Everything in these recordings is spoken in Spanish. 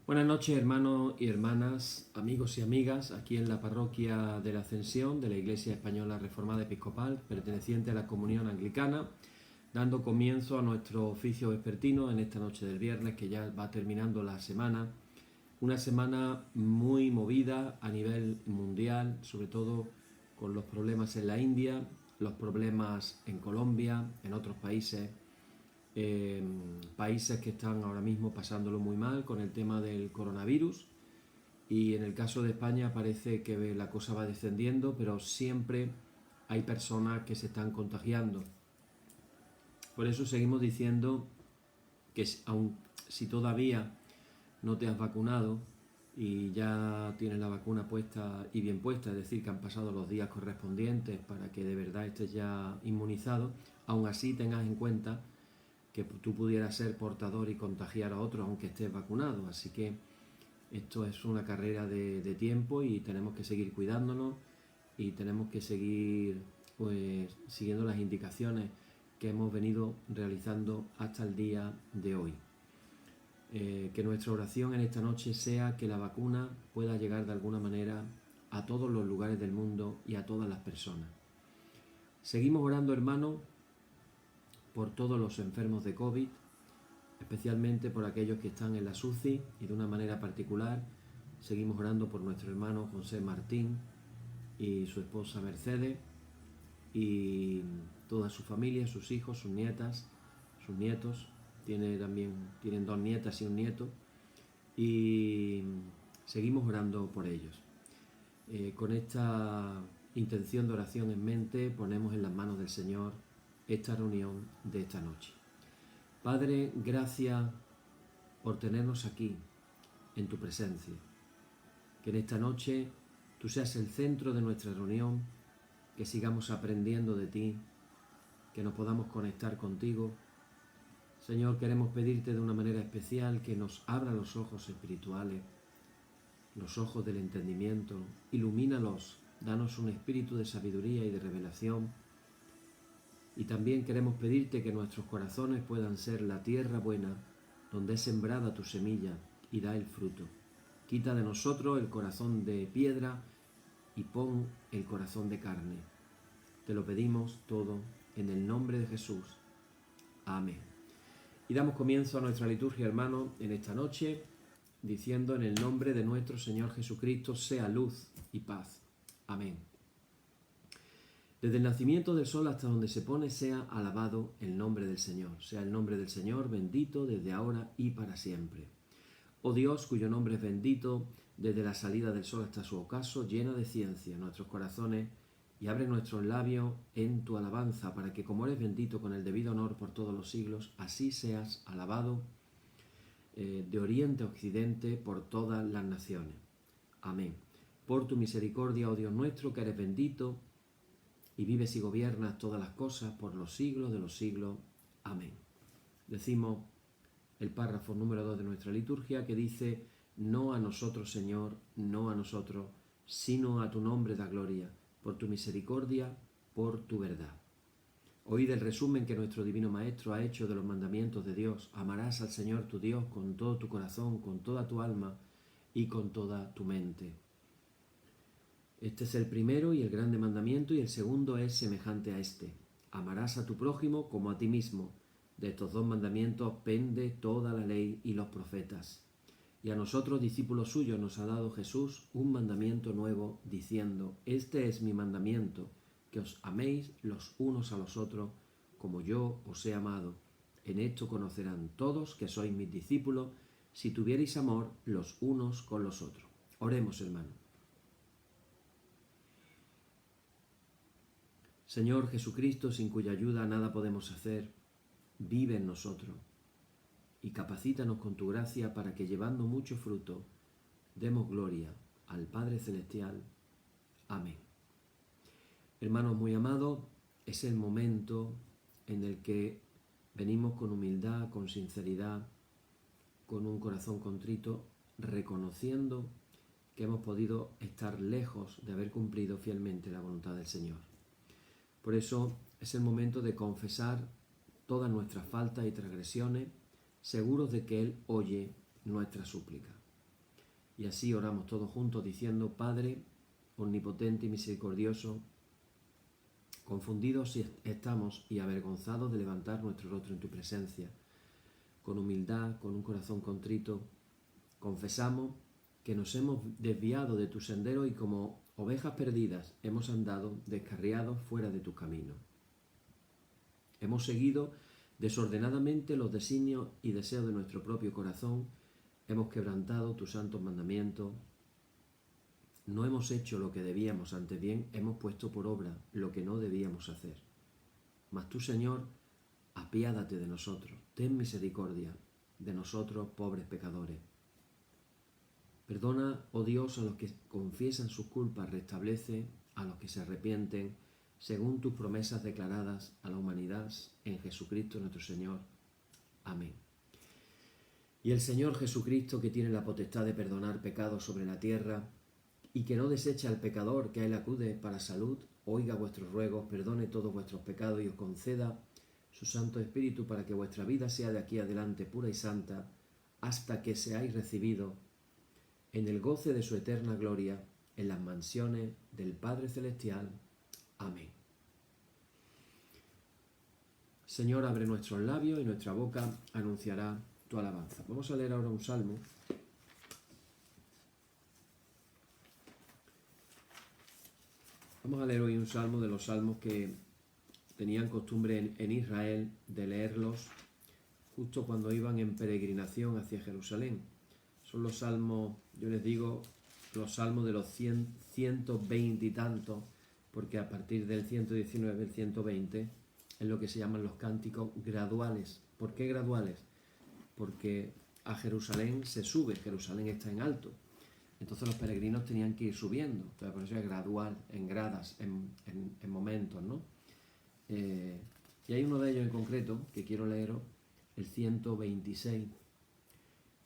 Buenas noches, hermanos y hermanas, amigos y amigas, aquí en la parroquia de la Ascensión de la Iglesia Española Reformada Episcopal, perteneciente a la Comunión Anglicana, dando comienzo a nuestro oficio vespertino en esta noche del viernes, que ya va terminando la semana. Una semana muy movida a nivel mundial, sobre todo con los problemas en la India, los problemas en Colombia, en otros países. Países que están ahora mismo pasándolo muy mal con el tema del coronavirus, y en el caso de España parece que la cosa va descendiendo, pero siempre hay personas que se están contagiando. Por eso seguimos diciendo que aun si todavía no te has vacunado y ya tienes la vacuna puesta y bien puesta, es decir, que han pasado los días correspondientes para que de verdad estés ya inmunizado, aún así tengas en cuenta que tú pudieras ser portador y contagiar a otros aunque estés vacunado. Así que esto es una carrera de tiempo y tenemos que seguir cuidándonos y tenemos que seguir siguiendo las indicaciones que hemos venido realizando hasta el día de hoy. Que nuestra oración en esta noche sea que la vacuna pueda llegar de alguna manera a todos los lugares del mundo y a todas las personas. Seguimos orando, hermanos, por todos los enfermos de COVID, especialmente por aquellos que están en la UCI, y de una manera particular seguimos orando por nuestro hermano José Martín y su esposa Mercedes y toda su familia, sus hijos, sus nietas, sus nietos. Tienen 2 nietas y un nieto, y seguimos orando por ellos. Con esta intención de oración en mente, ponemos en las manos del Señor esta reunión de esta noche. Padre, gracias por tenernos aquí, en tu presencia. Que en esta noche tú seas el centro de nuestra reunión, que sigamos aprendiendo de ti, que nos podamos conectar contigo. Señor, queremos pedirte de una manera especial que nos abra los ojos espirituales, los ojos del entendimiento, ilumínalos, danos un espíritu de sabiduría y de revelación. Y también queremos pedirte que nuestros corazones puedan ser la tierra buena, donde es sembrada tu semilla y da el fruto. Quita de nosotros el corazón de piedra y pon el corazón de carne. Te lo pedimos todo en el nombre de Jesús. Amén. Y damos comienzo a nuestra liturgia, hermano, en esta noche, diciendo: en el nombre de nuestro Señor Jesucristo, sea luz y paz. Amén. Desde el nacimiento del sol hasta donde se pone, sea alabado el nombre del Señor. Sea el nombre del Señor bendito desde ahora y para siempre. Oh Dios, cuyo nombre es bendito, desde la salida del sol hasta su ocaso, llena de ciencia nuestros corazones y abre nuestros labios en tu alabanza, para que, como eres bendito con el debido honor por todos los siglos, así seas alabado de oriente a occidente por todas las naciones. Amén. Por tu misericordia, oh Dios nuestro, que eres bendito y vives y gobiernas todas las cosas por los siglos de los siglos. Amén. Decimos el párrafo número 2 de nuestra liturgia, que dice: no a nosotros, Señor, no a nosotros, sino a tu nombre da gloria, por tu misericordia, por tu verdad. Oíd el resumen que nuestro Divino Maestro ha hecho de los mandamientos de Dios. Amarás al Señor tu Dios con todo tu corazón, con toda tu alma y con toda tu mente. Este es el primero y el grande mandamiento, y el segundo es semejante a este: amarás a tu prójimo como a ti mismo. De estos 2 mandamientos pende toda la ley y los profetas. Y a nosotros, discípulos suyos, nos ha dado Jesús un mandamiento nuevo, diciendo: este es mi mandamiento, que os améis los unos a los otros, como yo os he amado. En esto conocerán todos que sois mis discípulos, si tuviereis amor los unos con los otros. Oremos, hermanos. Señor Jesucristo, sin cuya ayuda nada podemos hacer, vive en nosotros y capacítanos con tu gracia, para que, llevando mucho fruto, demos gloria al Padre Celestial. Amén. Hermanos muy amados, es el momento en el que venimos con humildad, con sinceridad, con un corazón contrito, reconociendo que hemos podido estar lejos de haber cumplido fielmente la voluntad del Señor. Por eso es el momento de confesar todas nuestras faltas y transgresiones, seguros de que Él oye nuestra súplica. Y así oramos todos juntos diciendo: Padre omnipotente y misericordioso, confundidos estamos y avergonzados de levantar nuestro rostro en tu presencia. Con humildad, con un corazón contrito, confesamos que nos hemos desviado de tu sendero y como ovejas perdidas hemos andado descarriados fuera de tu camino. Hemos seguido desordenadamente los designios y deseos de nuestro propio corazón, hemos quebrantado tus santos mandamientos, no hemos hecho lo que debíamos, antes bien hemos puesto por obra lo que no debíamos hacer. Mas tú, Señor, apiádate de nosotros, ten misericordia de nosotros, pobres pecadores. Perdona, oh Dios, a los que confiesan sus culpas, restablece a los que se arrepienten, según tus promesas declaradas a la humanidad en Jesucristo nuestro Señor. Amén. Y el Señor Jesucristo, que tiene la potestad de perdonar pecados sobre la tierra, y que no desecha al pecador que a él acude para salud, oiga vuestros ruegos, perdone todos vuestros pecados y os conceda su Santo Espíritu para que vuestra vida sea de aquí adelante pura y santa, hasta que seáis recibidos en el goce de su eterna gloria, en las mansiones del Padre Celestial. Amén. Señor, abre nuestros labios y nuestra boca anunciará tu alabanza. Vamos a leer ahora un salmo. Vamos a leer hoy un salmo de los salmos que tenían costumbre en Israel de leerlos justo cuando iban en peregrinación hacia Jerusalén. Son los salmos, yo les digo, los salmos de los 120 y tantos, porque a partir del 119, el 120, es lo que se llaman los cánticos graduales. ¿Por qué graduales? Porque a Jerusalén se sube, Jerusalén está en alto. Entonces los peregrinos tenían que ir subiendo. Entonces, por eso es gradual, en gradas, en momentos, ¿no? Y hay uno de ellos en concreto que quiero leeros, el 126,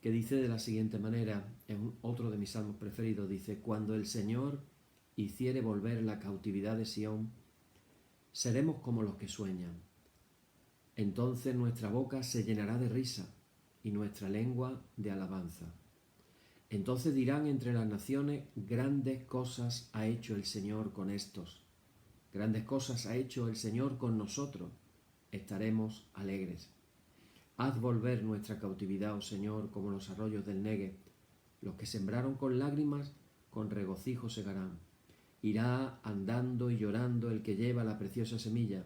que dice de la siguiente manera, es otro de mis salmos preferidos, dice: cuando el Señor hiciere volver la cautividad de Sión, seremos como los que sueñan. Entonces nuestra boca se llenará de risa y nuestra lengua de alabanza. Entonces dirán entre las naciones: grandes cosas ha hecho el Señor con estos. Grandes cosas ha hecho el Señor con nosotros. Estaremos alegres. Haz volver nuestra cautividad, oh Señor, como los arroyos del Negev. Los que sembraron con lágrimas, con regocijo segarán. Irá andando y llorando el que lleva la preciosa semilla,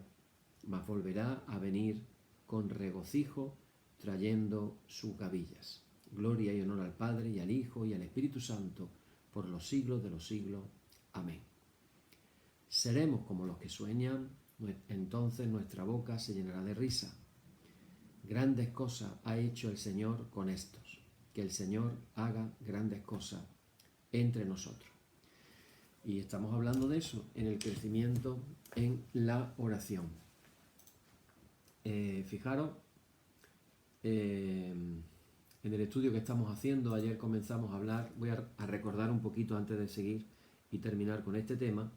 mas volverá a venir con regocijo, trayendo sus gavillas. Gloria y honor al Padre, y al Hijo, y al Espíritu Santo, por los siglos de los siglos. Amén. Seremos como los que sueñan, entonces nuestra boca se llenará de risa. Grandes cosas ha hecho el Señor con estos. Que el Señor haga grandes cosas entre nosotros. Y estamos hablando de eso, en el crecimiento en la oración. Fijaros, en el estudio que estamos haciendo, ayer comenzamos a hablar, voy a recordar un poquito antes de seguir y terminar con este tema,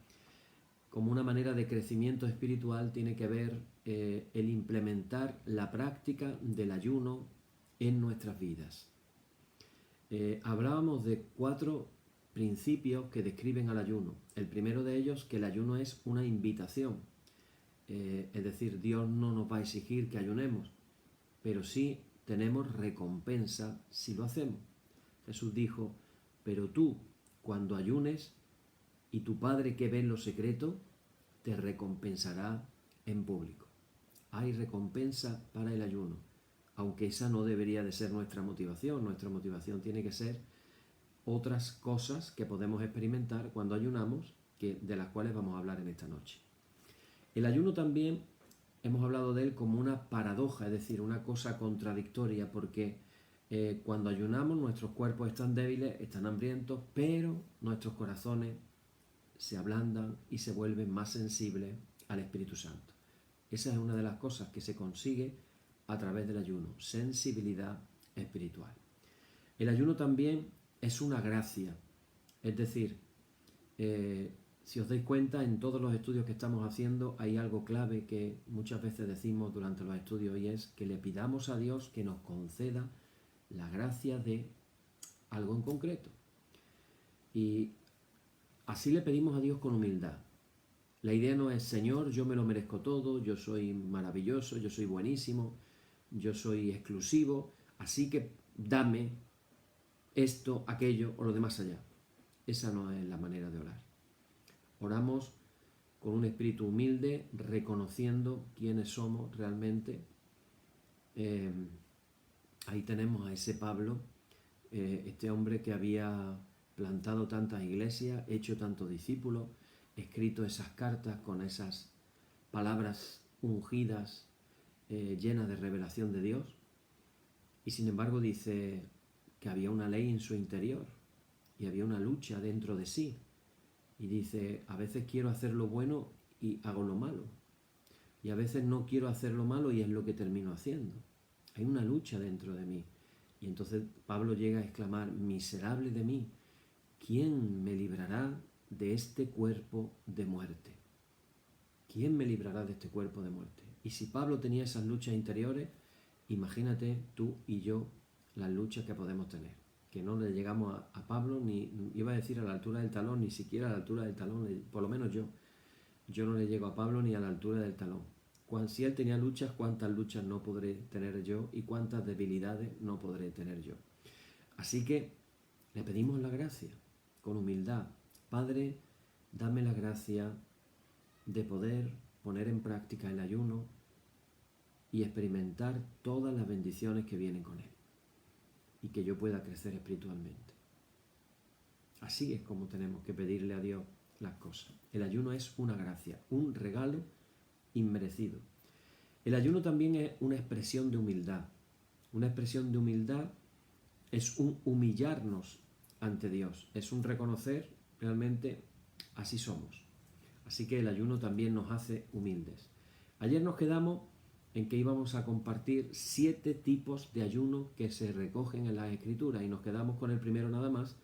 como una manera de crecimiento espiritual tiene que ver el implementar la práctica del ayuno en nuestras vidas. Hablábamos de 4 principios que describen al ayuno. El primero de ellos, que el ayuno es una invitación. Es decir, Dios no nos va a exigir que ayunemos, pero sí tenemos recompensa si lo hacemos. Jesús dijo: pero tú, cuando ayunes, y tu Padre que ve en lo secreto, te recompensará en público. Hay recompensa para el ayuno, aunque esa no debería de ser nuestra motivación. Nuestra motivación tiene que ser otras cosas que podemos experimentar cuando ayunamos, de las cuales vamos a hablar en esta noche. El ayuno también hemos hablado de él como una paradoja, es decir, una cosa contradictoria, porque cuando ayunamos nuestros cuerpos están débiles, están hambrientos, pero nuestros corazones se ablandan y se vuelven más sensibles al Espíritu Santo. Esa es una de las cosas que se consigue a través del ayuno, sensibilidad espiritual. El ayuno también es una gracia, es decir, si os dais cuenta, en todos los estudios que estamos haciendo hay algo clave que muchas veces decimos durante los estudios, y es que le pidamos a Dios que nos conceda la gracia de algo en concreto. Y así le pedimos a Dios con humildad. La idea no es, Señor, yo me lo merezco todo, yo soy maravilloso, yo soy buenísimo, yo soy exclusivo, así que dame esto, aquello o lo demás allá. Esa no es la manera de orar. Oramos con un espíritu humilde, reconociendo quiénes somos realmente. Ahí tenemos a ese Pablo, este hombre que había plantado tantas iglesias, hecho tantos discípulos, escrito esas cartas con esas palabras ungidas, llenas de revelación de Dios. Y sin embargo dice que había una ley en su interior y había una lucha dentro de sí. Y dice, a veces quiero hacer lo bueno y hago lo malo. Y a veces no quiero hacer lo malo y es lo que termino haciendo. Hay una lucha dentro de mí. Y entonces Pablo llega a exclamar, miserable de mí, ¿quién me librará de este cuerpo de muerte? ¿Quién me librará de este cuerpo de muerte? Y si Pablo tenía esas luchas interiores, imagínate tú y yo las luchas que podemos tener. Que no le llegamos a Pablo, ni iba a decir a la altura del talón, ni siquiera a la altura del talón, por lo menos yo no le llego a Pablo ni a la altura del talón. Si él tenía luchas, ¿cuántas luchas no podré tener yo? Y cuántas debilidades no podré tener yo. Así que le pedimos la gracia, con humildad. Padre, dame la gracia de poder poner en práctica el ayuno y experimentar todas las bendiciones que vienen con él. Y que yo pueda crecer espiritualmente. Así es como tenemos que pedirle a Dios las cosas. El ayuno es una gracia, un regalo inmerecido. El ayuno también es una expresión de humildad. Una expresión de humildad es un humillarnos ante Dios, es un reconocer realmente así somos. Así que el ayuno también nos hace humildes. Ayer nos quedamos en que íbamos a compartir 7 tipos de ayuno que se recogen en las Escrituras y nos quedamos con el primero nada más,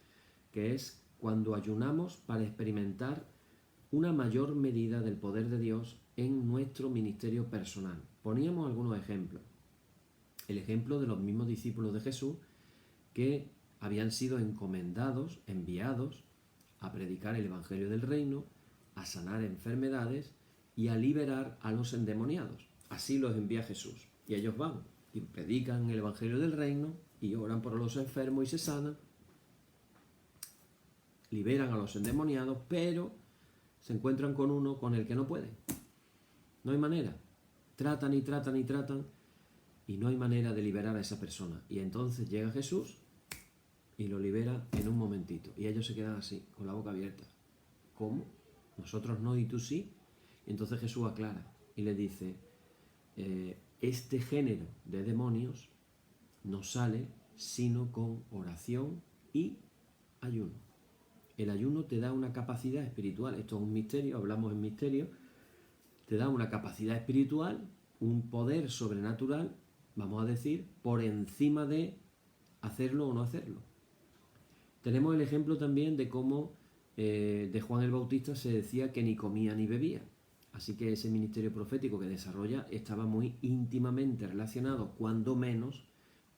que es cuando ayunamos para experimentar una mayor medida del poder de Dios en nuestro ministerio personal. Poníamos algunos ejemplos. El ejemplo de los mismos discípulos de Jesús que habían sido encomendados, enviados a predicar el Evangelio del Reino, a sanar enfermedades y a liberar a los endemoniados. Así los envía Jesús. Y ellos van y predican el Evangelio del Reino y oran por los enfermos y se sanan. Liberan a los endemoniados, pero se encuentran con uno con el que no pueden. No hay manera. Tratan y tratan y tratan y no hay manera de liberar a esa persona. Y entonces llega Jesús y lo libera en un momentito. Y ellos se quedan así, con la boca abierta. ¿Cómo? Nosotros no y tú sí. Y entonces Jesús aclara y le dice, este género de demonios no sale sino con oración y ayuno. El ayuno te da una capacidad espiritual. Esto es un misterio, hablamos en misterio. Te da una capacidad espiritual, un poder sobrenatural, vamos a decir, por encima de hacerlo o no hacerlo. Tenemos el ejemplo también de cómo de Juan el Bautista se decía que ni comía ni bebía. Así que ese ministerio profético que desarrolla estaba muy íntimamente relacionado, cuando menos,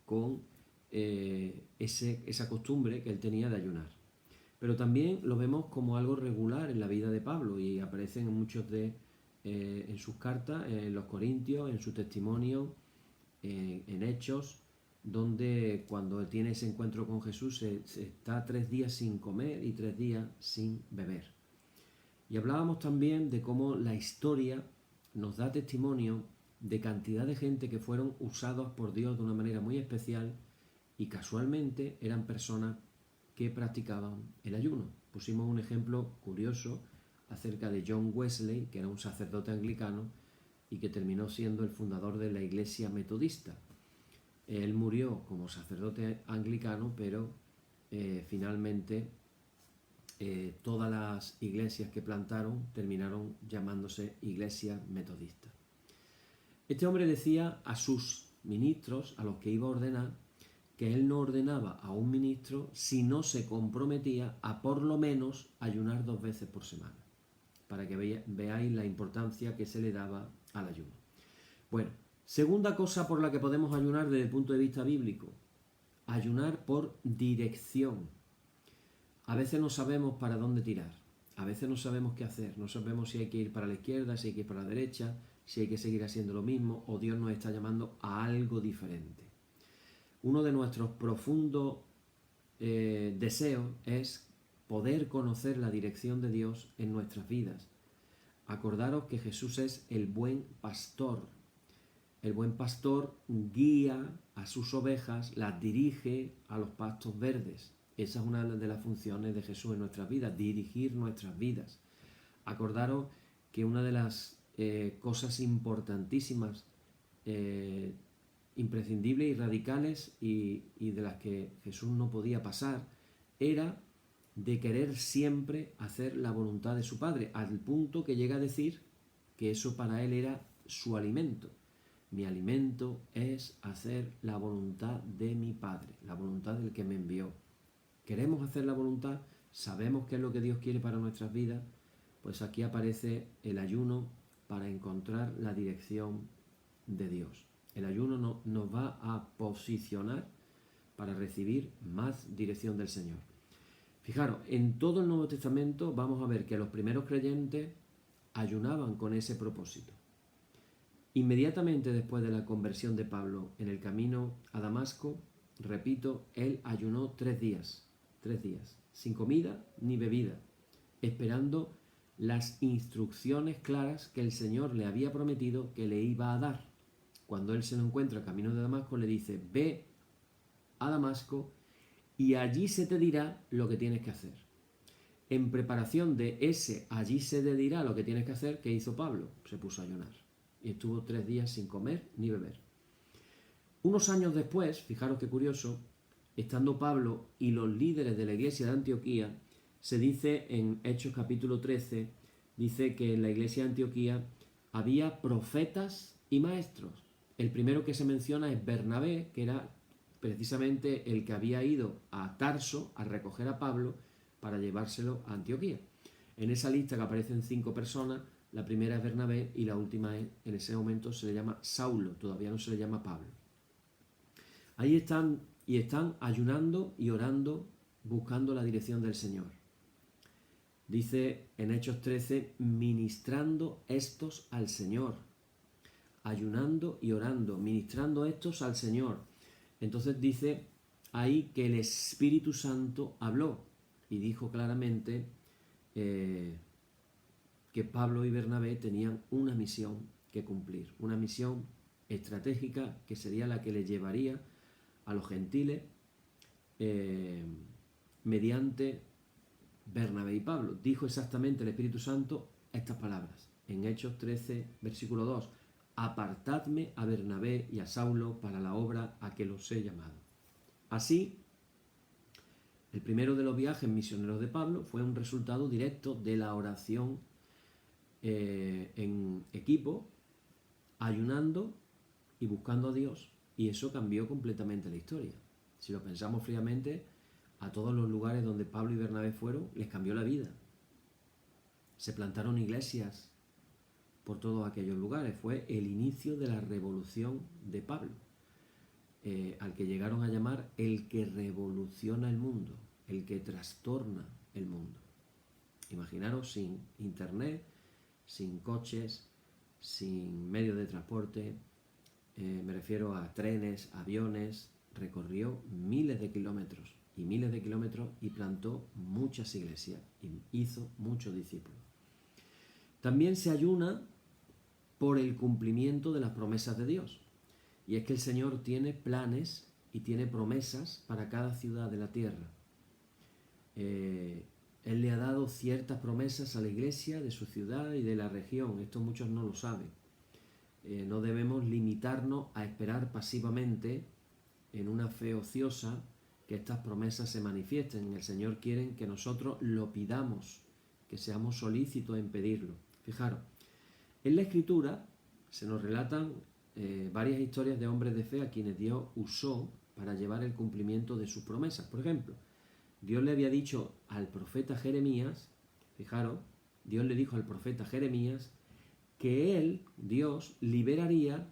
con esa costumbre que él tenía de ayunar. Pero también lo vemos como algo regular en la vida de Pablo y aparecen en muchos en sus cartas, en los Corintios, en su testimonio, en Hechos, donde cuando tiene ese encuentro con Jesús se está 3 días sin comer y 3 días sin beber. Y hablábamos también de cómo la historia nos da testimonio de cantidad de gente que fueron usados por Dios de una manera muy especial y casualmente eran personas que practicaban el ayuno. Pusimos un ejemplo curioso acerca de John Wesley, que era un sacerdote anglicano y que terminó siendo el fundador de la iglesia metodista. Él murió como sacerdote anglicano, pero finalmente todas las iglesias que plantaron terminaron llamándose iglesias metodistas. Este hombre decía a sus ministros, a los que iba a ordenar, que él no ordenaba a un ministro si no se comprometía a por lo menos ayunar 2 veces por semana, para que veáis la importancia que se le daba al ayuno. Bueno, segunda cosa por la que podemos ayunar desde el punto de vista bíblico, ayunar por dirección. A veces no sabemos para dónde tirar, a veces no sabemos qué hacer, no sabemos si hay que ir para la izquierda, si hay que ir para la derecha, si hay que seguir haciendo lo mismo o Dios nos está llamando a algo diferente. Uno de nuestros profundos deseos es poder conocer la dirección de Dios en nuestras vidas. Acordaros que Jesús es el buen pastor. El buen pastor guía a sus ovejas, las dirige a los pastos verdes. Esa es una de las funciones de Jesús en nuestras vidas, dirigir nuestras vidas. Acordaros que una de las cosas importantísimas, imprescindibles y radicales y de las que Jesús no podía pasar, era de querer siempre hacer la voluntad de su Padre, al punto que llega a decir que eso para él era su alimento. Mi alimento es hacer la voluntad de mi Padre, la voluntad del que me envió. ¿Queremos hacer la voluntad? ¿Sabemos qué es lo que Dios quiere para nuestras vidas? Pues aquí aparece el ayuno para encontrar la dirección de Dios. El ayuno nos va a posicionar para recibir más dirección del Señor. Fijaros, en todo el Nuevo Testamento vamos a ver que los primeros creyentes ayunaban con ese propósito. Inmediatamente después de la conversión de Pablo en el camino a Damasco, repito, él ayunó 3 días, sin comida ni bebida, esperando las instrucciones claras que el Señor le había prometido que le iba a dar. Cuando él se lo encuentra camino de Damasco, le dice, ve a Damasco y allí se te dirá lo que tienes que hacer. En preparación de ese allí se te dirá lo que tienes que hacer, ¿qué hizo Pablo? Se puso a ayunar y estuvo 3 días sin comer ni beber. Unos años después, fijaros qué curioso, estando Pablo y los líderes de la iglesia de Antioquía, se dice en Hechos capítulo 13, dice que en la iglesia de Antioquía había profetas y maestros. El primero que se menciona es Bernabé, que era precisamente el que había ido a Tarso a recoger a Pablo para llevárselo a Antioquía. En esa lista que aparecen 5 personas, la primera es Bernabé y la última es, en ese momento se le llama Saulo, todavía no se le llama Pablo. Ahí están ayunando y orando, buscando la dirección del Señor. Dice en Hechos 13, ministrando estos al Señor. Ayunando y orando, ministrando estos al Señor. Entonces dice ahí que el Espíritu Santo habló y dijo claramente que Pablo y Bernabé tenían una misión que cumplir, una misión estratégica que sería la que les llevaría a los gentiles mediante Bernabé y Pablo. Dijo exactamente el Espíritu Santo estas palabras en Hechos 13, versículo 2. Apartadme a Bernabé y a Saulo para la obra a que los he llamado. Así, el primero de los viajes misioneros de Pablo fue un resultado directo de la oración en equipo, ayunando y buscando a Dios, y eso cambió completamente la historia. Si lo pensamos fríamente, a todos los lugares donde Pablo y Bernabé fueron, les cambió la vida. Se plantaron iglesias por todos aquellos lugares. Fue el inicio de la revolución de Pablo, al que llegaron a llamar el que revoluciona el mundo, el que trastorna el mundo. Imaginaros, sin internet, sin coches, sin medios de transporte, me refiero a trenes, aviones, recorrió miles de kilómetros y plantó muchas iglesias y hizo muchos discípulos. También se ayuna por el cumplimiento de las promesas de Dios. Y es que el Señor tiene planes y tiene promesas para cada ciudad de la tierra. Él le ha dado ciertas promesas a la iglesia de su ciudad y de la región. Esto muchos no lo saben. No debemos limitarnos a esperar pasivamente en una fe ociosa que estas promesas se manifiesten. El Señor quiere que nosotros lo pidamos, que seamos solícitos en pedirlo. Fijaros, en la Escritura se nos relatan varias historias de hombres de fe a quienes Dios usó para llevar el cumplimiento de sus promesas. Por ejemplo, Dios le había dicho al profeta Jeremías, fijaros, Dios le dijo al profeta Jeremías que él, Dios, liberaría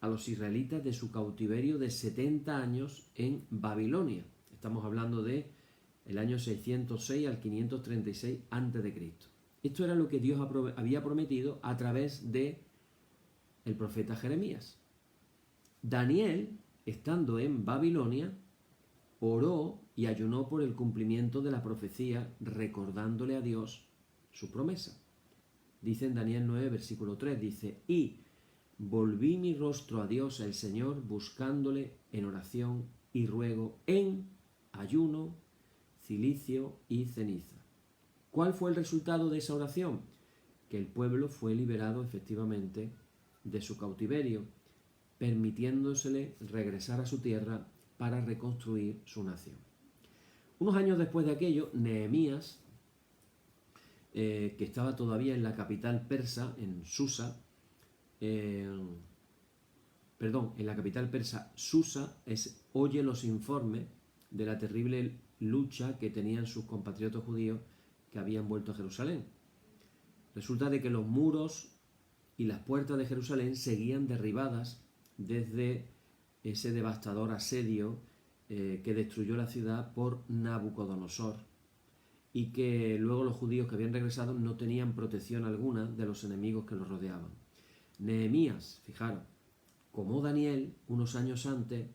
a los israelitas de su cautiverio de 70 años en Babilonia. Estamos hablando de el año 606 al 536 a.C. Esto era lo que Dios había prometido a través de el profeta Jeremías. Daniel, estando en Babilonia, oró y ayunó por el cumplimiento de la profecía, recordándole a Dios su promesa. Dice en Daniel 9, versículo 3, dice, y volví mi rostro a Dios, el Señor, buscándole en oración y ruego, en ayuno, cilicio y ceniza. ¿Cuál fue el resultado de esa oración? Que el pueblo fue liberado efectivamente de su cautiverio, permitiéndosele regresar a su tierra para reconstruir su nación. Unos años después de aquello, Nehemías, que estaba todavía en la capital persa, en Susa, en la capital persa, Susa, oye los informes de la terrible lucha que tenían sus compatriotas judíos que habían vuelto a Jerusalén. Resulta de que los muros y las puertas de Jerusalén seguían derribadas desde ese devastador asedio que destruyó la ciudad por Nabucodonosor, y que luego los judíos que habían regresado no tenían protección alguna de los enemigos que los rodeaban. Nehemías, fijaros, como Daniel, unos años antes,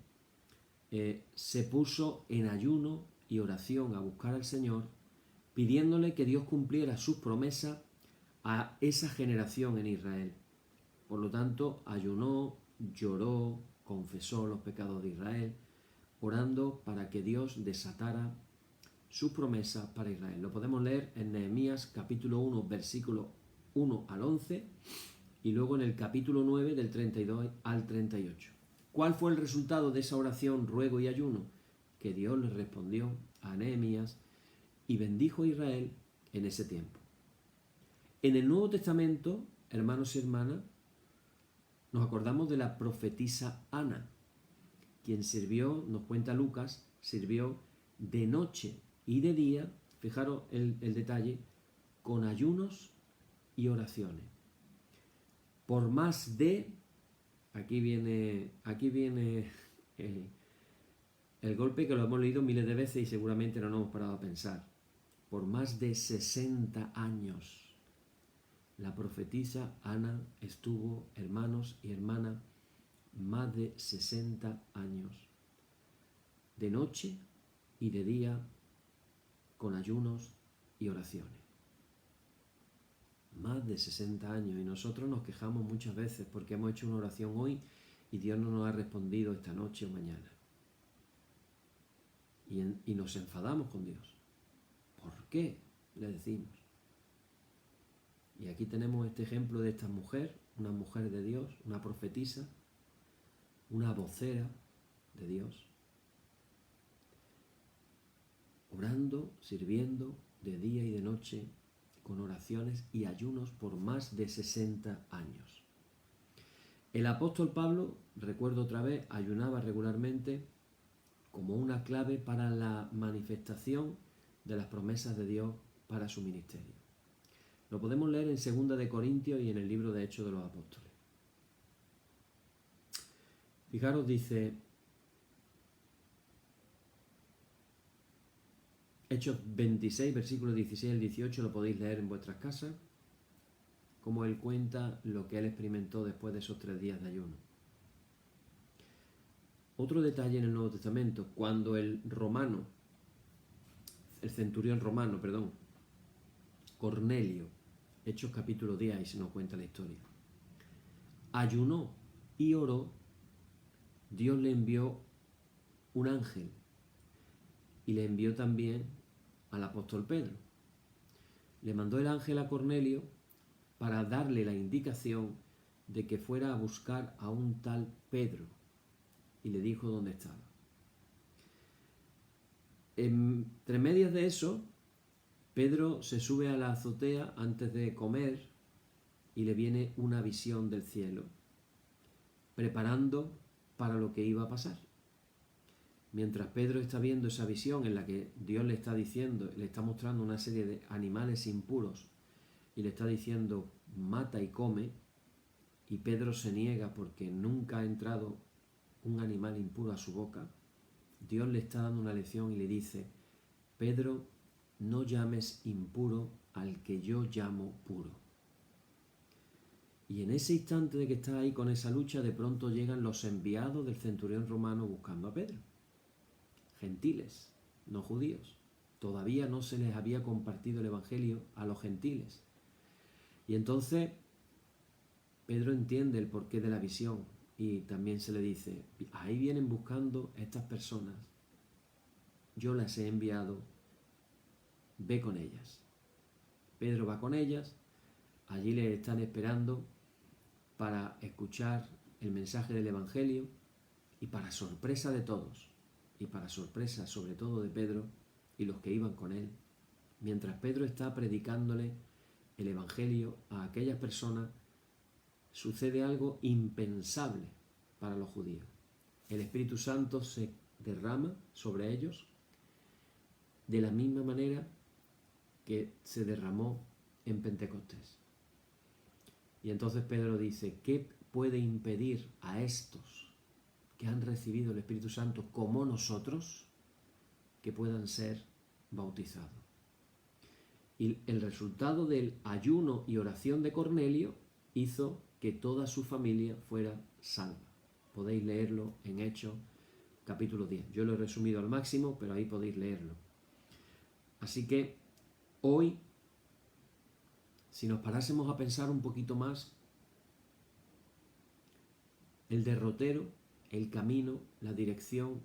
se puso en ayuno y oración a buscar al Señor, pidiéndole que Dios cumpliera sus promesas a esa generación en Israel. Por lo tanto, ayunó, lloró, confesó los pecados de Israel, orando para que Dios desatara sus promesas para Israel. Lo podemos leer en Nehemías capítulo 1, versículo 1 al 11, y luego en el capítulo 9 del 32 al 38. ¿Cuál fue el resultado de esa oración, ruego y ayuno? Que Dios le respondió a Nehemías y bendijo a Israel en ese tiempo. En el Nuevo Testamento, hermanos y hermanas, nos acordamos de la profetisa Ana, quien sirvió, nos cuenta Lucas, sirvió de noche y de día, fijaros el detalle, con ayunos y oraciones. Por más de, aquí viene el golpe, que lo hemos leído miles de veces y seguramente no nos hemos parado a pensar. Por más de 60 años, la profetisa Ana estuvo, hermanos y hermanas, más de 60 años, de noche y de día, con ayunos y oraciones. Más de 60 años, y nosotros nos quejamos muchas veces porque hemos hecho una oración hoy y Dios no nos ha respondido esta noche o mañana. Y nos enfadamos con Dios. ¿Por qué? Le decimos. Y aquí tenemos este ejemplo de esta mujer, una mujer de Dios, una profetisa, una vocera de Dios, orando, sirviendo de día y de noche, con oraciones y ayunos por más de 60 años. El apóstol Pablo, recuerdo otra vez, ayunaba regularmente como una clave para la manifestación de las promesas de Dios para su ministerio. Lo podemos leer en 2 de Corintios y en el libro de Hechos de los Apóstoles. Fijaros, dice Hechos 26, versículos 16 al 18, lo podéis leer en vuestras casas, como él cuenta lo que él experimentó después de esos 3 días de ayuno. Otro detalle en el Nuevo Testamento, cuando el centurión romano, Cornelio, Hechos capítulo 10, ahí se nos cuenta la historia, ayunó y oró, Dios le envió un ángel y le envió también al apóstol Pedro. Le mandó el ángel a Cornelio para darle la indicación de que fuera a buscar a un tal Pedro, y le dijo dónde estaba. Entre medias de eso, Pedro se sube a la azotea antes de comer y le viene una visión del cielo, preparando para lo que iba a pasar. Mientras Pedro está viendo esa visión en la que Dios le está diciendo, le está mostrando una serie de animales impuros y le está diciendo mata y come, y Pedro se niega porque nunca ha entrado un animal impuro a su boca, Dios le está dando una lección y le dice: Pedro, no llames impuro al que yo llamo puro. Y en ese instante de que está ahí con esa lucha, de pronto llegan los enviados del centurión romano buscando a Pedro. Gentiles, no judíos. Todavía no se les había compartido el evangelio a los gentiles. Y entonces Pedro entiende el porqué de la visión y también se le dice, ahí vienen buscando estas personas, yo las he enviado, ve con ellas. Pedro va con ellas, allí les están esperando para escuchar el mensaje del evangelio y para sorpresa de todos, y para sorpresa sobre todo de Pedro y los que iban con él, mientras Pedro está predicándole el evangelio a aquellas personas, sucede algo impensable para los judíos. El Espíritu Santo se derrama sobre ellos de la misma manera que se derramó en Pentecostés. Y entonces Pedro dice, ¿qué puede impedir a estos que han recibido el Espíritu Santo como nosotros que puedan ser bautizados? Y el resultado del ayuno y oración de Cornelio hizo que toda su familia fuera salva. Podéis leerlo en Hechos capítulo 10. Yo lo he resumido al máximo, pero ahí podéis leerlo. Así que hoy, si nos parásemos a pensar un poquito más, el derrotero, el camino, la dirección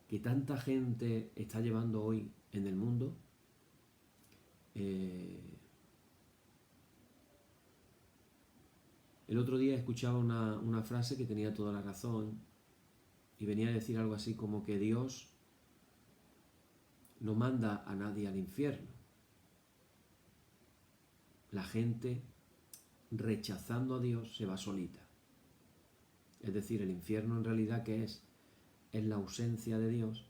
que tanta gente está llevando hoy en el mundo, el otro día escuchaba una frase que tenía toda la razón y venía a decir algo así como que Dios no manda a nadie al infierno. La gente, rechazando a Dios, se va solita. Es decir, el infierno en realidad ¿qué es? Es la ausencia de Dios.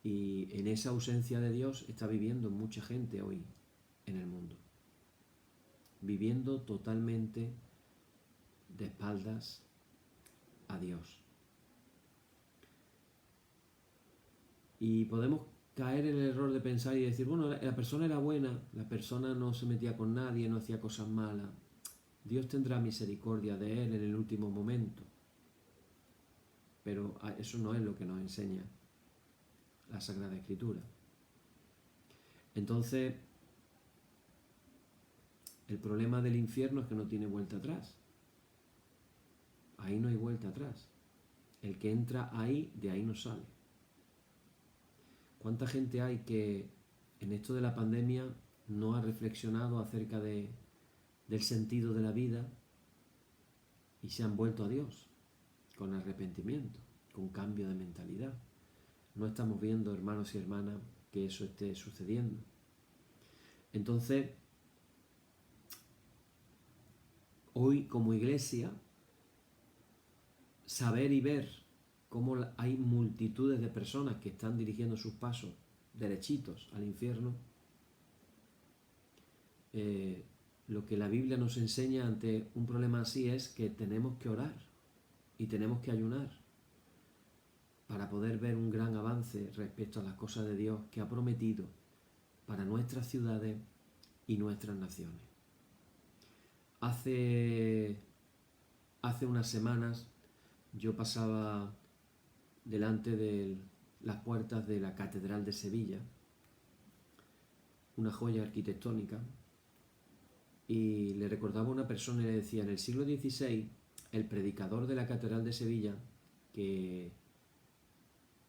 Y en esa ausencia de Dios está viviendo mucha gente hoy en el mundo. Viviendo totalmente de espaldas a Dios. Y podemos caer en el error de pensar y decir, bueno, la persona era buena, la persona no se metía con nadie, no hacía cosas malas. Dios tendrá misericordia de él en el último momento. Pero eso no es lo que nos enseña la Sagrada Escritura. Entonces, el problema del infierno es que no tiene vuelta atrás. Ahí no hay vuelta atrás. El que entra ahí, de ahí no sale. ¿Cuánta gente hay que en esto de la pandemia no ha reflexionado acerca del sentido de la vida y se han vuelto a Dios con arrepentimiento, con cambio de mentalidad? No estamos viendo, hermanos y hermanas, que eso esté sucediendo. Entonces, hoy como iglesia, saber y ver cómo hay multitudes de personas que están dirigiendo sus pasos derechitos al infierno, lo que la Biblia nos enseña ante un problema así es que tenemos que orar y tenemos que ayunar para poder ver un gran avance respecto a las cosas de Dios que ha prometido para nuestras ciudades y nuestras naciones. Hace unas semanas yo pasaba delante de las puertas de la Catedral de Sevilla, una joya arquitectónica, y le recordaba a una persona y le decía, en el siglo XVI, el predicador de la Catedral de Sevilla, que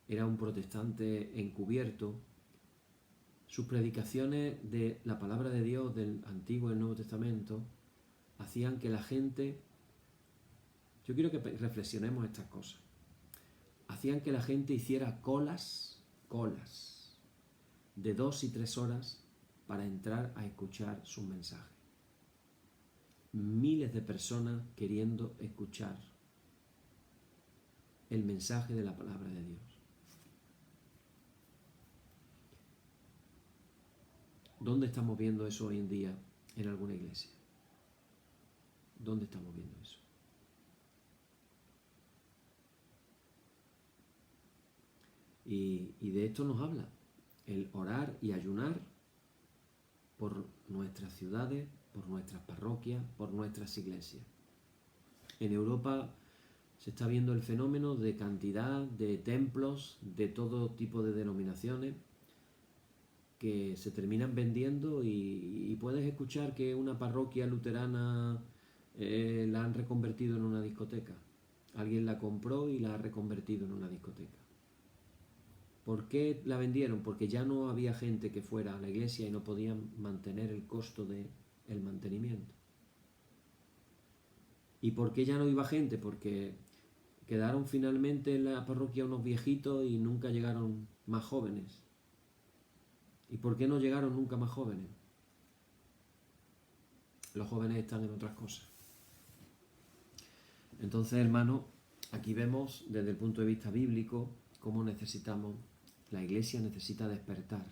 era un protestante encubierto, sus predicaciones de la palabra de Dios del Antiguo y el Nuevo Testamento hacían que la gente, yo quiero que reflexionemos estas cosas, hacían que la gente hiciera colas de 2 y 3 horas para entrar a escuchar sus mensajes. Miles de personas queriendo escuchar el mensaje de la palabra de Dios. ¿Dónde estamos viendo eso hoy en día en alguna iglesia? ¿Dónde estamos viendo eso? Y de esto nos habla, el orar y ayunar por nuestras ciudades, por nuestras parroquias, por nuestras iglesias. En Europa se está viendo el fenómeno de cantidad de templos de todo tipo de denominaciones que se terminan vendiendo y puedes escuchar que una parroquia luterana la han reconvertido en una discoteca. Alguien la compró y la ha reconvertido en una discoteca. ¿Por qué la vendieron? Porque ya no había gente que fuera a la iglesia y no podían mantener el costo del mantenimiento. ¿Y por qué ya no iba gente? Porque quedaron finalmente en la parroquia unos viejitos y nunca llegaron más jóvenes. ¿Y por qué no llegaron nunca más jóvenes? Los jóvenes están en otras cosas. Entonces, hermano, aquí vemos desde el punto de vista bíblico cómo necesitamos, la iglesia necesita despertar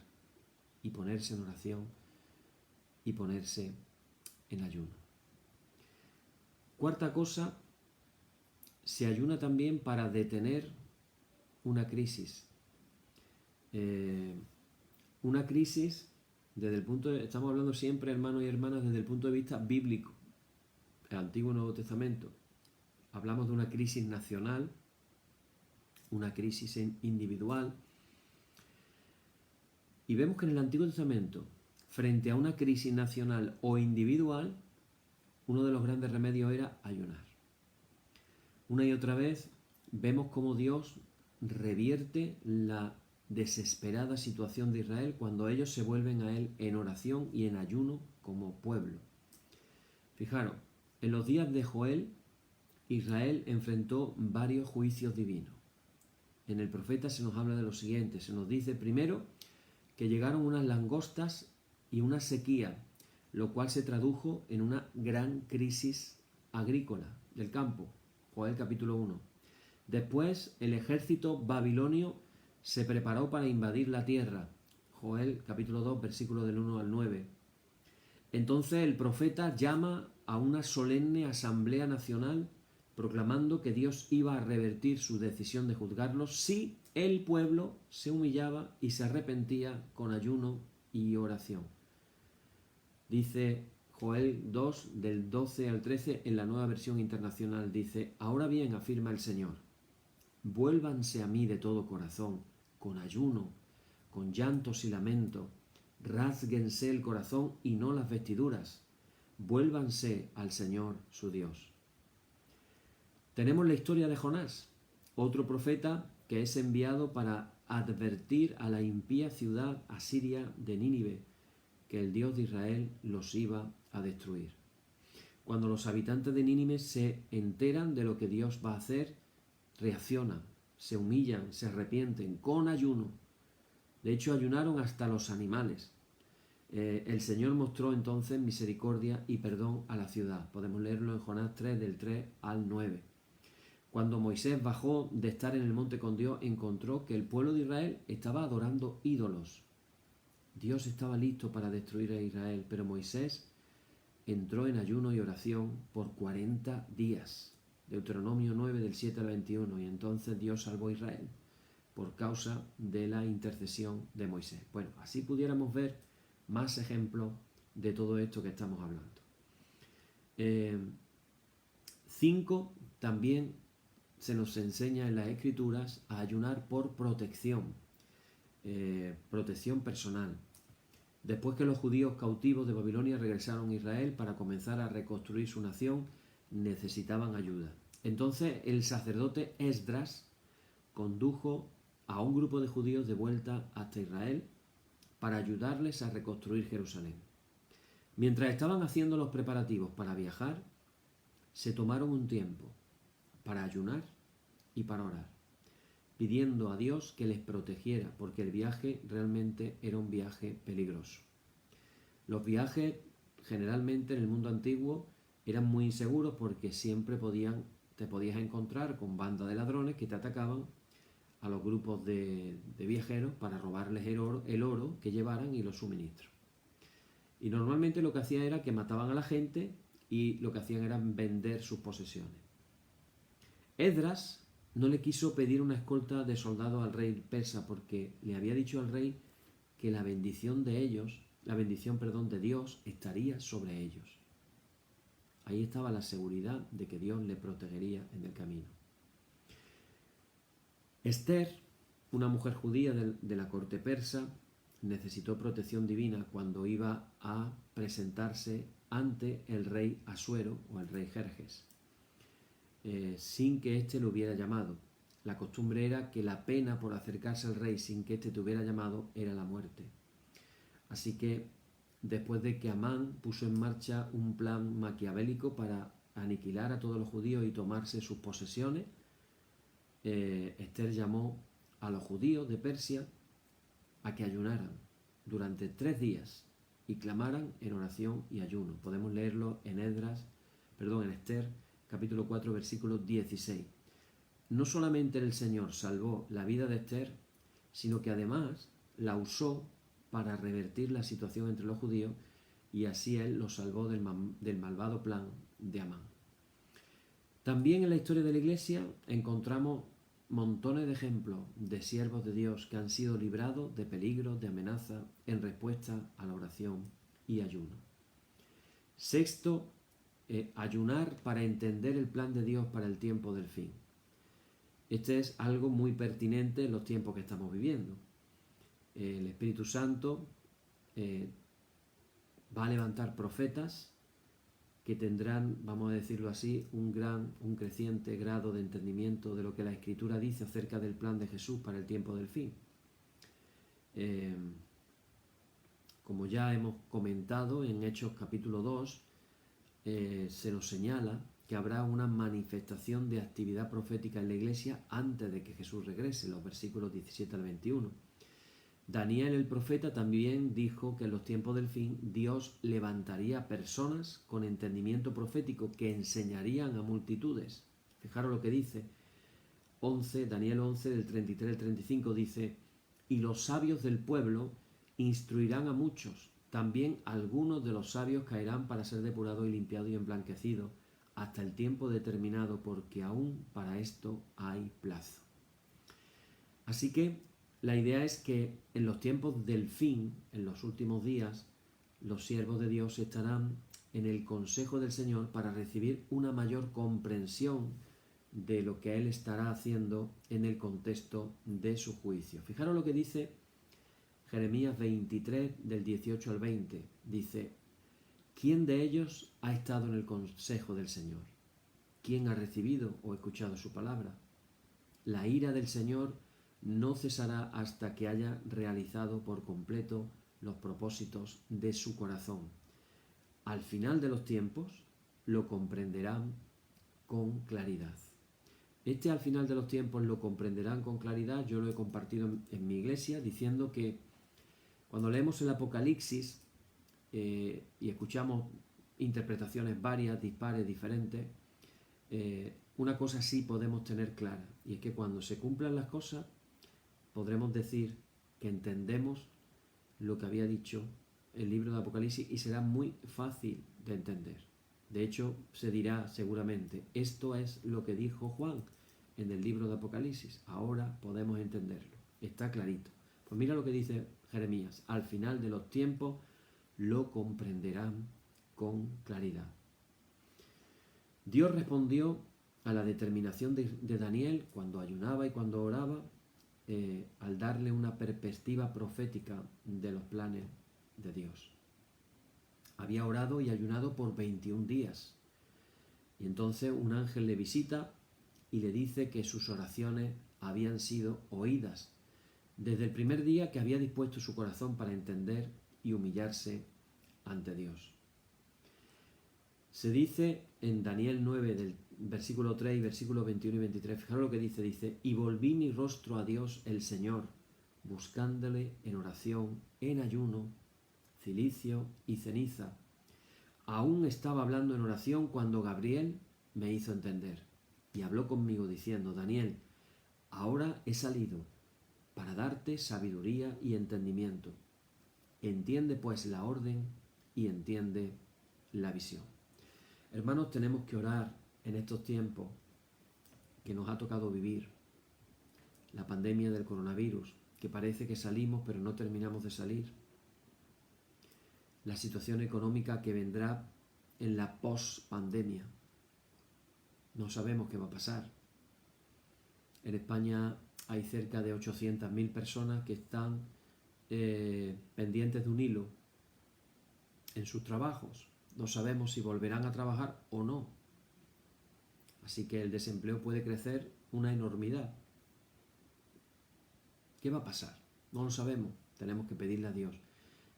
y ponerse en oración y ponerse en ayuno. Cuarta cosa, se ayuna también para detener una crisis. Una crisis desde el punto de, estamos hablando siempre, hermanos y hermanas, desde el punto de vista bíblico, el Antiguo y Nuevo Testamento. Hablamos de una crisis nacional, una crisis individual, y vemos que en el Antiguo Testamento, frente a una crisis nacional o individual, uno de los grandes remedios era ayunar. Una y otra vez vemos cómo Dios revierte la desesperada situación de Israel cuando ellos se vuelven a Él en oración y en ayuno como pueblo. Fijaros, en los días de Joel, Israel enfrentó varios juicios divinos. En el profeta se nos habla de lo siguiente, se nos dice primero que llegaron unas langostas y una sequía, lo cual se tradujo en una gran crisis agrícola del campo. Joel capítulo 1. Después el ejército babilonio se preparó para invadir la tierra. Joel capítulo 2, versículos del 1 al 9. Entonces el profeta llama a una solemne asamblea nacional proclamando que Dios iba a revertir su decisión de juzgarlos si el pueblo se humillaba y se arrepentía con ayuno y oración. Dice Joel 2, del 12 al 13, en la Nueva Versión Internacional, dice: ahora bien, afirma el Señor, vuélvanse a mí de todo corazón, con ayuno, con llantos y lamento, rásguense el corazón y no las vestiduras, vuélvanse al Señor su Dios. Tenemos la historia de Jonás, otro profeta que es enviado para advertir a la impía ciudad asiria de Nínive que el Dios de Israel los iba a destruir. Cuando los habitantes de Nínive se enteran de lo que Dios va a hacer, reaccionan, se humillan, se arrepienten con ayuno. De hecho, ayunaron hasta los animales. El Señor mostró entonces misericordia y perdón a la ciudad. Podemos leerlo en Jonás 3, del 3 al 9. Cuando Moisés bajó de estar en el monte con Dios, encontró que el pueblo de Israel estaba adorando ídolos. Dios estaba listo para destruir a Israel, pero Moisés entró en ayuno y oración por 40 días. Deuteronomio 9, del 7 al 21. Y entonces Dios salvó a Israel por causa de la intercesión de Moisés. Bueno, así pudiéramos ver más ejemplos de todo esto que estamos hablando. 5. También se nos enseña en las Escrituras a ayunar por protección, protección personal. Después que los judíos cautivos de Babilonia regresaron a Israel para comenzar a reconstruir su nación, necesitaban ayuda. Entonces el sacerdote Esdras condujo a un grupo de judíos de vuelta hasta Israel para ayudarles a reconstruir Jerusalén. Mientras estaban haciendo los preparativos para viajar, se tomaron un tiempo para ayunar y para orar, pidiendo a Dios que les protegiera, porque el viaje realmente era un viaje peligroso. Los viajes generalmente en el mundo antiguo eran muy inseguros porque siempre te podías encontrar con bandas de ladrones que te atacaban a los grupos de viajeros para robarles el oro que llevaran y los suministros. Y normalmente lo que hacían era que mataban a la gente y lo que hacían era vender sus posesiones. Esdras no le quiso pedir una escolta de soldados al rey persa porque le había dicho al rey que la bendición de ellos, la bendición, perdón, de Dios estaría sobre ellos. Ahí estaba la seguridad de que Dios le protegería en el camino. Esther, una mujer judía de la corte persa, necesitó protección divina cuando iba a presentarse ante el rey Asuero o el rey Jerjes, sin que éste lo hubiera llamado. La costumbre era que la pena por acercarse al rey sin que éste te hubiera llamado era la muerte. Así que después de que Amán puso en marcha un plan maquiavélico para aniquilar a todos los judíos y tomarse sus posesiones, Esther llamó a los judíos de Persia a que ayunaran durante 3 días y clamaran en oración y ayuno. Podemos leerlo en Esther, capítulo 4, versículo 16. No solamente el Señor salvó la vida de Esther, sino que además la usó para revertir la situación entre los judíos y así Él los salvó del malvado plan de Amán. También en la historia de la Iglesia encontramos montones de ejemplos de siervos de Dios que han sido librados de peligros, de amenazas, en respuesta a la oración y ayuno. Sexto, ayunar para entender el plan de Dios para el tiempo del fin. Este es algo muy pertinente en los tiempos que estamos viviendo. El Espíritu Santo va a levantar profetas que tendrán, vamos a decirlo así, un creciente grado de entendimiento de lo que la Escritura dice acerca del plan de Jesús para el tiempo del fin. Como ya hemos comentado en Hechos capítulo 2, se nos señala que habrá una manifestación de actividad profética en la Iglesia antes de que Jesús regrese, los versículos 17 al 21. Daniel el profeta también dijo que en los tiempos del fin Dios levantaría personas con entendimiento profético que enseñarían a multitudes. Fijaros lo que dice Daniel 11 del 33 al 35 dice: y los sabios del pueblo instruirán a muchos, también algunos de los sabios caerán para ser depurados y limpiados y emblanquecidos hasta el tiempo determinado, porque aún para esto hay plazo. Así que la idea es que en los tiempos del fin, en los últimos días, los siervos de Dios estarán en el consejo del Señor para recibir una mayor comprensión de lo que Él estará haciendo en el contexto de su juicio. Fijaros lo que dice Jeremías 23, del 18 al 20. Dice: ¿quién de ellos ha estado en el consejo del Señor? ¿Quién ha recibido o escuchado su palabra? La ira del Señor no cesará hasta que haya realizado por completo los propósitos de su corazón. Al final de los tiempos lo comprenderán con claridad. Al final de los tiempos lo comprenderán con claridad, yo lo he compartido en mi iglesia diciendo que cuando leemos el Apocalipsis y escuchamos interpretaciones varias, dispares, diferentes, una cosa sí podemos tener clara, y es que cuando se cumplan las cosas podremos decir que entendemos lo que había dicho el libro de Apocalipsis y será muy fácil de entender. De hecho, se dirá seguramente: esto es lo que dijo Juan en el libro de Apocalipsis. Ahora podemos entenderlo. Está clarito. Pues mira lo que dice Jeremías: al final de los tiempos lo comprenderán con claridad. Dios respondió a la determinación de Daniel cuando ayunaba y cuando oraba, al darle una perspectiva profética de los planes de Dios. Había orado y ayunado por 21 días. Y entonces un ángel le visita y le dice que sus oraciones habían sido oídas desde el primer día que había dispuesto su corazón para entender y humillarse ante Dios. Se dice en Daniel 9, del versículo 3 y versículos 21 y 23, fijaros lo que dice: y volví mi rostro a Dios el Señor, buscándole en oración, en ayuno, cilicio y ceniza. Aún estaba hablando en oración cuando Gabriel me hizo entender y habló conmigo diciendo: Daniel, ahora he salido para darte sabiduría y entendimiento. Entiende pues la orden y entiende la visión. Hermanos, tenemos que orar en estos tiempos que nos ha tocado vivir, la pandemia del coronavirus, que parece que salimos pero no terminamos de salir, la situación económica que vendrá en la post-pandemia. No sabemos qué va a pasar. En España hay cerca de 800.000 personas que están pendientes de un hilo en sus trabajos. No sabemos si volverán a trabajar o no. Así que el desempleo puede crecer una enormidad. ¿Qué va a pasar? No lo sabemos. Tenemos que pedirle a Dios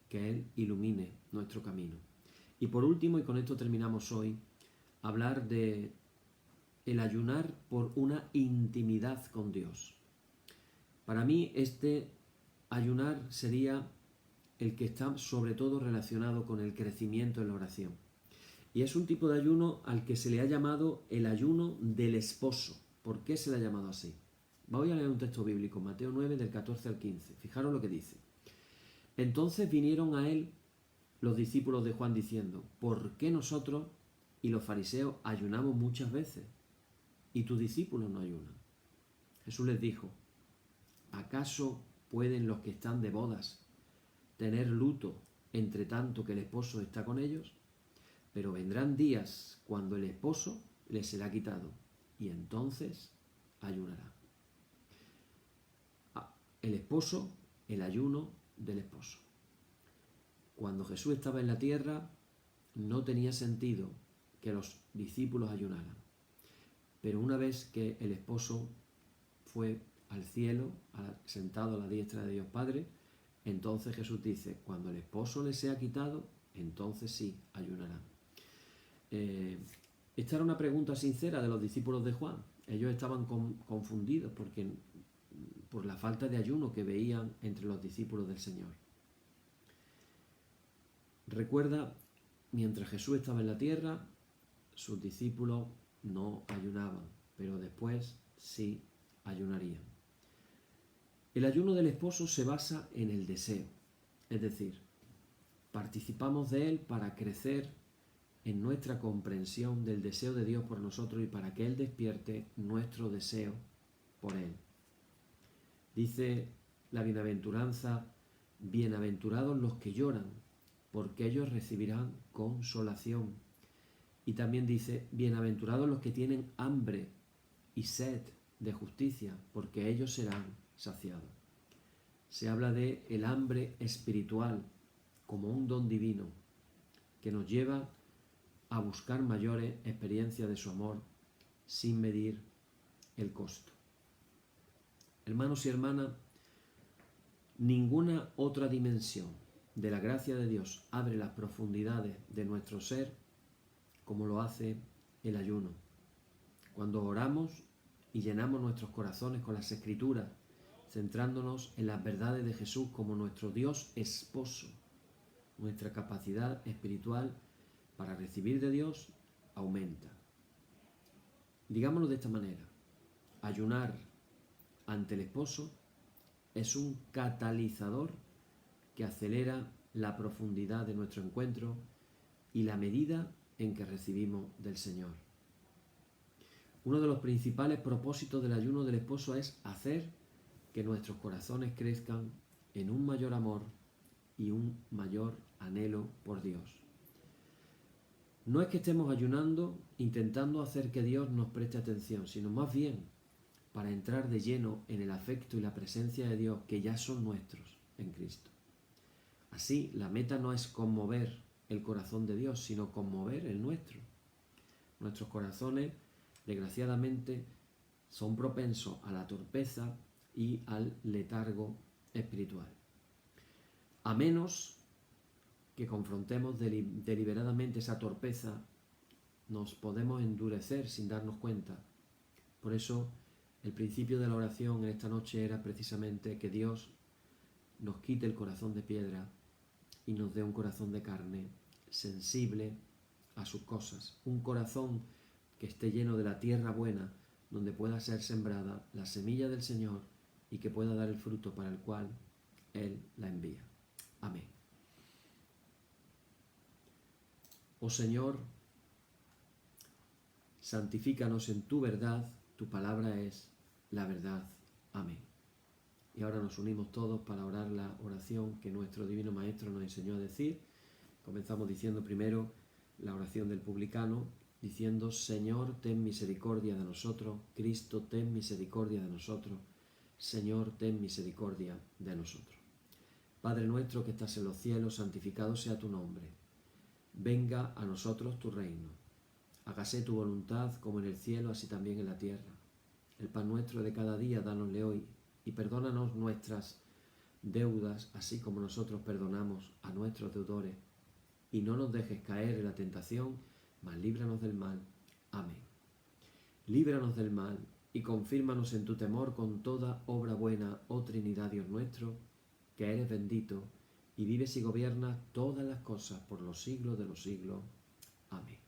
que Él ilumine nuestro camino. Y por último, y con esto terminamos hoy, hablar de el ayunar por una intimidad con Dios. Para mí este ayunar sería el que está sobre todo relacionado con el crecimiento en la oración. Y es un tipo de ayuno al que se le ha llamado el ayuno del esposo. ¿Por qué se le ha llamado así? Voy a leer un texto bíblico, Mateo 9, del 14 al 15. Fijaros lo que dice. Entonces vinieron a él los discípulos de Juan diciendo, ¿por qué nosotros y los fariseos ayunamos muchas veces y tus discípulos no ayunan? Jesús les dijo, ¿acaso pueden los que están de bodas tener luto entre tanto que el esposo está con ellos? Pero vendrán días cuando el esposo les será quitado y entonces ayunará. El esposo, el ayuno del esposo. Cuando Jesús estaba en la tierra no tenía sentido que los discípulos ayunaran. Pero una vez que el esposo fue al cielo, sentado a la diestra de Dios Padre, entonces Jesús dice, cuando el esposo les sea quitado, entonces sí ayunarán. Esta era una pregunta sincera de los discípulos de Juan. Ellos estaban confundidos por la falta de ayuno que veían entre los discípulos del Señor. Recuerda, mientras Jesús estaba en la tierra, sus discípulos no ayunaban, pero después sí ayunarían. El ayuno del esposo se basa en el deseo, es decir, participamos de él para crecer en nuestra comprensión del deseo de Dios por nosotros y para que Él despierte nuestro deseo por Él. Dice la bienaventuranza, bienaventurados los que lloran, porque ellos recibirán consolación. Y también dice, bienaventurados los que tienen hambre y sed de justicia, porque ellos serán saciados. Se habla de el hambre espiritual como un don divino que nos lleva a buscar mayores experiencias de su amor sin medir el costo. Hermanos y hermanas, ninguna otra dimensión de la gracia de Dios abre las profundidades de nuestro ser como lo hace el ayuno. Cuando oramos y llenamos nuestros corazones con las Escrituras, centrándonos en las verdades de Jesús como nuestro Dios esposo, nuestra capacidad espiritual para recibir de Dios aumenta. Digámoslo de esta manera, ayunar ante el esposo es un catalizador que acelera la profundidad de nuestro encuentro y la medida en que recibimos del Señor. Uno de los principales propósitos del ayuno del esposo es hacer que nuestros corazones crezcan en un mayor amor y un mayor anhelo por Dios. No es que estemos ayunando intentando hacer que Dios nos preste atención, sino más bien para entrar de lleno en el afecto y la presencia de Dios que ya son nuestros en Cristo. Así, la meta no es conmover el corazón de Dios, sino conmover el nuestro. Nuestros corazones, desgraciadamente, son propensos a la torpeza y al letargo espiritual. A menos que confrontemos deliberadamente esa torpeza, nos podemos endurecer sin darnos cuenta. Por eso, el principio de la oración en esta noche era precisamente que Dios nos quite el corazón de piedra y nos dé un corazón de carne sensible a sus cosas. Un corazón que esté lleno de la tierra buena, donde pueda ser sembrada la semilla del Señor y que pueda dar el fruto para el cual Él la envía. Amén. Oh Señor, santifícanos en tu verdad, Tu palabra es la verdad. Amén. Y ahora nos unimos todos para orar la oración que nuestro Divino Maestro nos enseñó a decir. Comenzamos diciendo primero la oración del publicano, diciendo: Señor, ten misericordia de nosotros. Cristo, ten misericordia de nosotros. Señor, ten misericordia de nosotros. Padre nuestro que estás en los cielos, santificado sea tu nombre. Venga a nosotros tu reino. Hágase tu voluntad como en el cielo, así también en la tierra. El pan nuestro de cada día, dánosle hoy, y perdónanos nuestras deudas, así como nosotros perdonamos a nuestros deudores. Y no nos dejes caer en la tentación, mas líbranos del mal. Amén. Líbranos del mal, y confírmanos en tu temor con toda obra buena, oh Trinidad Dios nuestro, que eres bendito, y vives y gobiernas todas las cosas por los siglos de los siglos. Amén.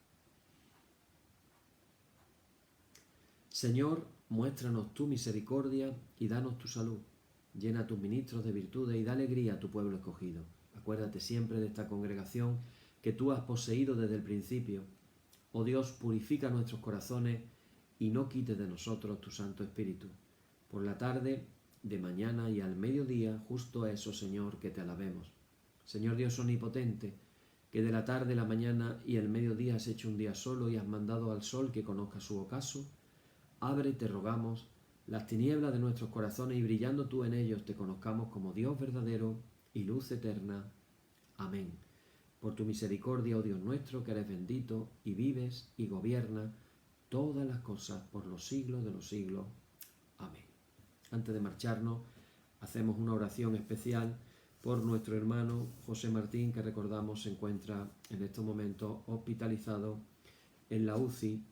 Señor, muéstranos tu misericordia y danos tu salud. Llena a tus ministros de virtudes y da alegría a tu pueblo escogido. Acuérdate siempre de esta congregación que tú has poseído desde el principio. Oh Dios, purifica nuestros corazones y no quites de nosotros tu Santo Espíritu. Por la tarde, de mañana y al mediodía, justo eso, Señor, que te alabemos. Señor Dios omnipotente, que de la tarde, la mañana y el mediodía has hecho un día solo y has mandado al sol que conozca su ocaso, abre, te rogamos, las tinieblas de nuestros corazones y brillando tú en ellos te conozcamos como Dios verdadero y luz eterna. Amén. Por tu misericordia, oh Dios nuestro, que eres bendito y vives y gobiernas todas las cosas por los siglos de los siglos. Amén. Antes de marcharnos, hacemos una oración especial por nuestro hermano José Martín, que recordamos se encuentra en estos momentos hospitalizado en la UCI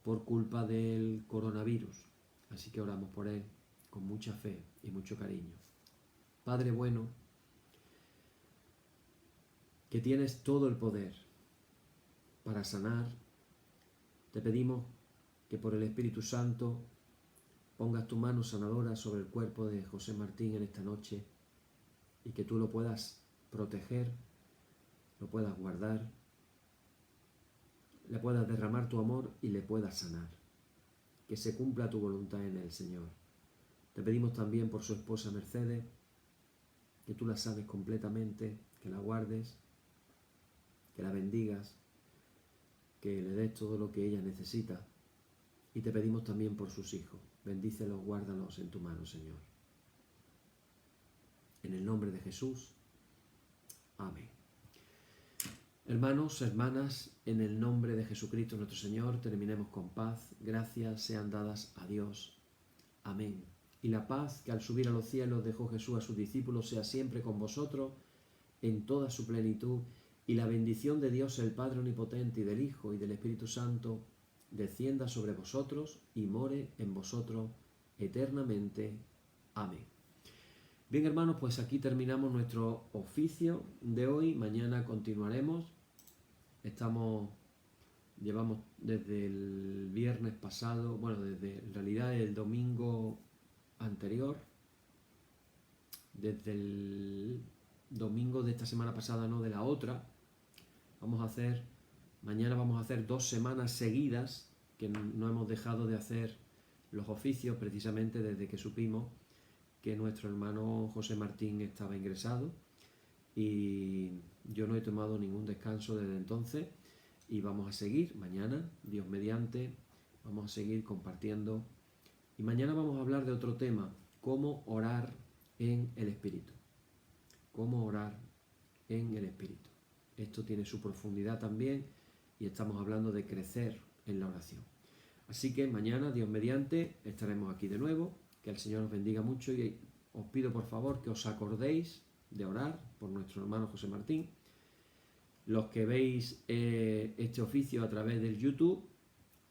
por culpa del coronavirus. Así que oramos por él con mucha fe y mucho cariño. Padre bueno, que tienes todo el poder para sanar, te pedimos que por el Espíritu Santo pongas tu mano sanadora sobre el cuerpo de José Martín en esta noche y que tú lo puedas proteger, lo puedas guardar, le puedas derramar tu amor y le puedas sanar. Que se cumpla tu voluntad en él, Señor. Te pedimos también por su esposa Mercedes, que tú la sanes completamente, que la guardes, que la bendigas, que le des todo lo que ella necesita. Y te pedimos también por sus hijos. Bendícelos, guárdalos en tu mano, Señor. En el nombre de Jesús. Amén. Hermanos, hermanas, en el nombre de Jesucristo nuestro Señor, terminemos con paz. Gracias sean dadas a Dios. Amén. Y la paz que al subir a los cielos dejó Jesús a sus discípulos sea siempre con vosotros en toda su plenitud. Y la bendición de Dios el Padre Omnipotente y del Hijo y del Espíritu Santo descienda sobre vosotros y more en vosotros eternamente. Amén. Bien, hermanos, pues aquí terminamos nuestro oficio de hoy. Mañana continuaremos. Llevamos desde el viernes pasado, desde en realidad el domingo anterior, desde el domingo de esta semana pasada, no de la otra. Mañana vamos a hacer 2 semanas seguidas que no hemos dejado de hacer los oficios precisamente desde que supimos que nuestro hermano José Martín estaba ingresado, y yo no he tomado ningún descanso desde entonces y vamos a seguir mañana, Dios mediante, vamos a seguir compartiendo, y mañana vamos a hablar de otro tema: cómo orar en el Espíritu. Cómo orar en el Espíritu. Esto tiene su profundidad también y estamos hablando de crecer en la oración. Así que mañana, Dios mediante, estaremos aquí de nuevo. Que el Señor os bendiga mucho y os pido por favor que os acordéis de orar por nuestro hermano José Martín. Los que veis este oficio a través del YouTube,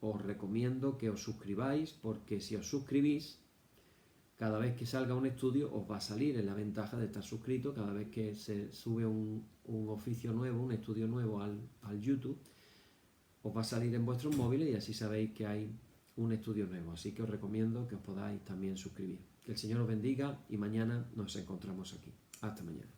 os recomiendo que os suscribáis, porque si os suscribís, cada vez que salga un estudio os va a salir, en la ventaja de estar suscrito. Cada vez que se sube un oficio nuevo, un estudio nuevo al YouTube, os va a salir en vuestros móviles y así sabéis que hay un estudio nuevo. Así que os recomiendo que os podáis también suscribir. Que el Señor os bendiga y mañana nos encontramos aquí. Hasta mañana.